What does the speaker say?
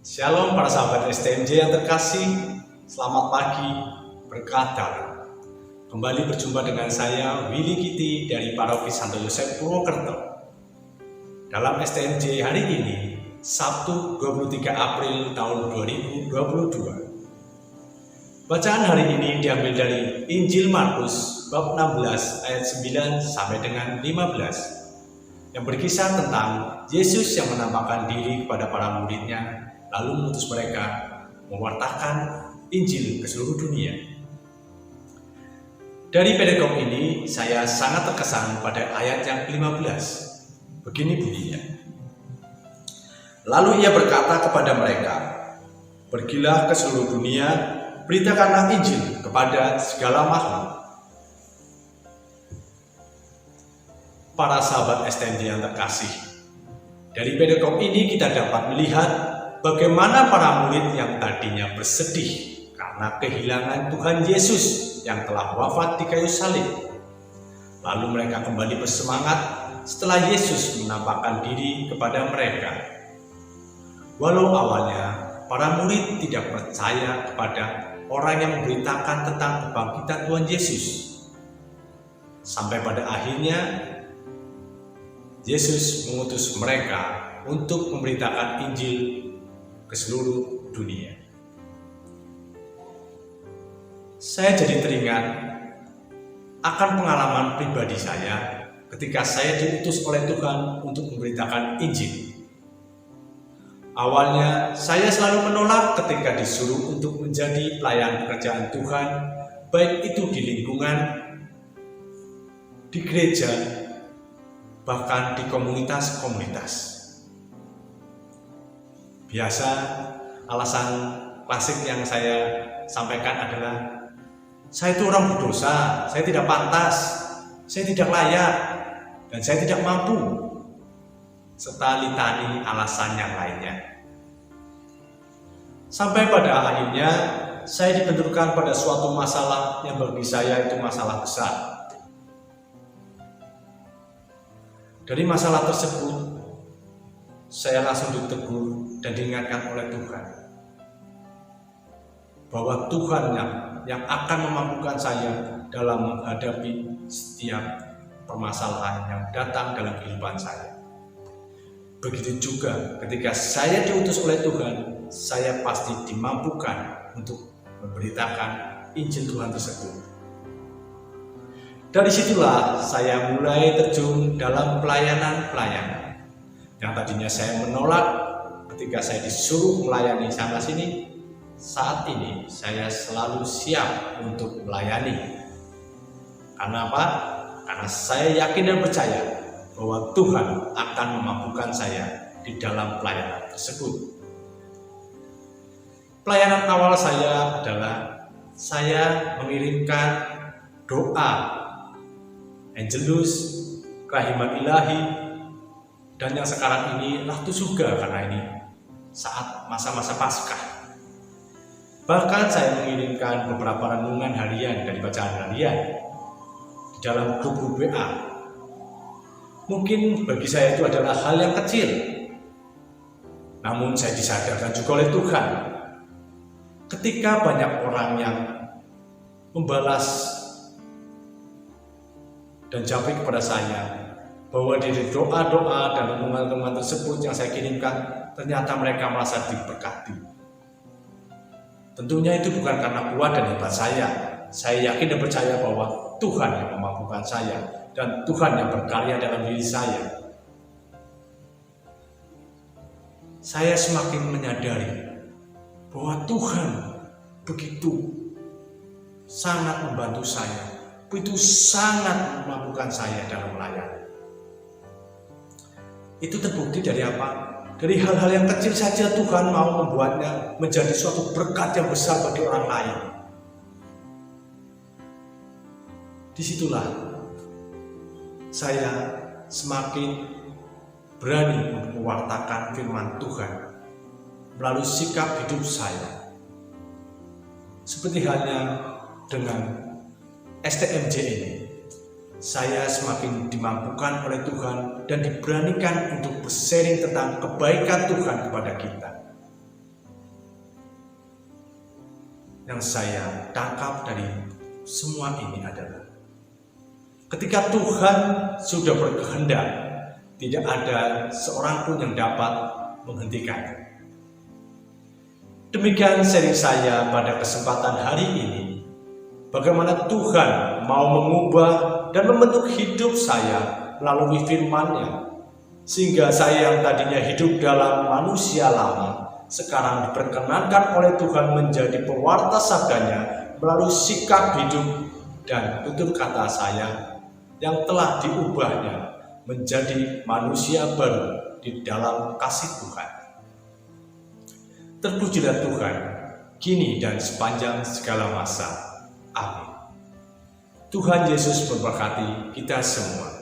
Shalom para sahabat STMJ yang terkasih, selamat pagi, berkah dalam. Kembali berjumpa dengan saya, Willy Kiti dari Paroki Santo Yosef Purwokerto. Dalam STMJ hari ini, Sabtu 23 April tahun 2022. Bacaan hari ini diambil dari Injil Markus bab 16 ayat 9 sampai dengan 15 yang berkisah tentang Yesus yang menampakkan diri kepada para muridnya lalu mengutus mereka mewartakan Injil ke seluruh dunia. Dari perikop ini saya sangat terkesan pada ayat yang ke-15. Begini bunyinya. Lalu ia berkata kepada mereka, "Pergilah ke seluruh dunia, beritakanlah Injil kepada segala makhluk." Para sahabat STMJ yang terkasih, dari perikop ini kita dapat melihat bagaimana para murid yang tadinya bersedih karena kehilangan Tuhan Yesus yang telah wafat di kayu salib. Lalu mereka kembali bersemangat setelah Yesus menampakkan diri kepada mereka. Walau awalnya para murid tidak percaya kepada orang yang memberitakan tentang kebangkitan Tuhan Yesus, sampai pada akhirnya Yesus mengutus mereka untuk memberitakan Injil ke seluruh dunia. Saya jadi teringat akan pengalaman pribadi saya ketika saya diutus oleh Tuhan untuk memberitakan Injil. Awalnya saya selalu menolak ketika disuruh untuk menjadi pelayan pekerjaan Tuhan, baik itu di lingkungan, di gereja, bahkan di komunitas-komunitas. Biasa alasan klasik yang saya sampaikan adalah saya itu orang berdosa, saya tidak pantas, saya tidak layak, dan saya tidak mampu, serta litani alasan yang lainnya. Sampai pada akhirnya saya dibenturkan pada suatu masalah yang bagi saya itu masalah besar. Dari masalah tersebut saya langsung ditegur dan diingatkan oleh Tuhan bahwa Tuhan yang akan memampukan saya dalam menghadapi setiap permasalahan yang datang dalam kehidupan saya. Begitu juga ketika saya diutus oleh Tuhan, saya pasti dimampukan untuk memberitakan Injil Tuhan tersebut. Dari situlah saya mulai terjun dalam pelayanan yang tadinya saya menolak ketika saya disuruh melayani sana sini. Saat ini saya selalu siap untuk melayani. Karena apa? Karena saya yakin dan percaya bahwa Tuhan akan memampukan saya di dalam pelayanan tersebut. Pelayanan awal saya adalah saya mengirimkan doa Angelus, Kerahiman Ilahi, dan yang sekarang ini Ratu Surga, karena ini saat masa-masa Paskah. Bahkan saya mengirimkan beberapa renungan harian dari bacaan harian di dalam grup WA. Mungkin bagi saya itu adalah hal yang kecil, namun saya disadarkan juga oleh Tuhan ketika banyak orang yang membalas dan jawab kepada saya bahwa dari doa-doa dan renungan-renungan tersebut yang saya kirimkan, ternyata mereka merasa diberkati. Tentunya itu bukan karena kuat dan hebat saya. Saya yakin dan percaya bahwa Tuhan yang memampukan saya dan Tuhan yang berkarya dalam diri saya. Saya semakin menyadari bahwa Tuhan begitu sangat membantu saya, begitu sangat memampukan saya dalam melayani. Itu terbukti dari apa? Dari hal-hal yang kecil saja Tuhan mau membuatnya menjadi suatu berkat yang besar bagi orang lain. Disitulah saya semakin berani untuk mewartakan firman Tuhan melalui sikap hidup saya. Seperti halnya dengan STMJ ini, saya semakin dimampukan oleh Tuhan dan diberanikan untuk bersharing tentang kebaikan Tuhan kepada kita. yang saya tangkap dari semua ini adalah ketika Tuhan sudah berkehendak, tidak ada seorang pun yang dapat menghentikannya. Demikian seri saya pada kesempatan hari ini. Bagaimana Tuhan mau mengubah dan membentuk hidup saya melalui firman-Nya, sehingga saya yang tadinya hidup dalam manusia lama, sekarang diperkenankan oleh Tuhan menjadi pewarta sabdanya melalui sikap hidup dan tutur kata saya yang telah diubahnya menjadi manusia baru di dalam kasih Tuhan. Terpujilah Tuhan, kini dan sepanjang segala masa. Amin. Tuhan Yesus memberkati kita semua.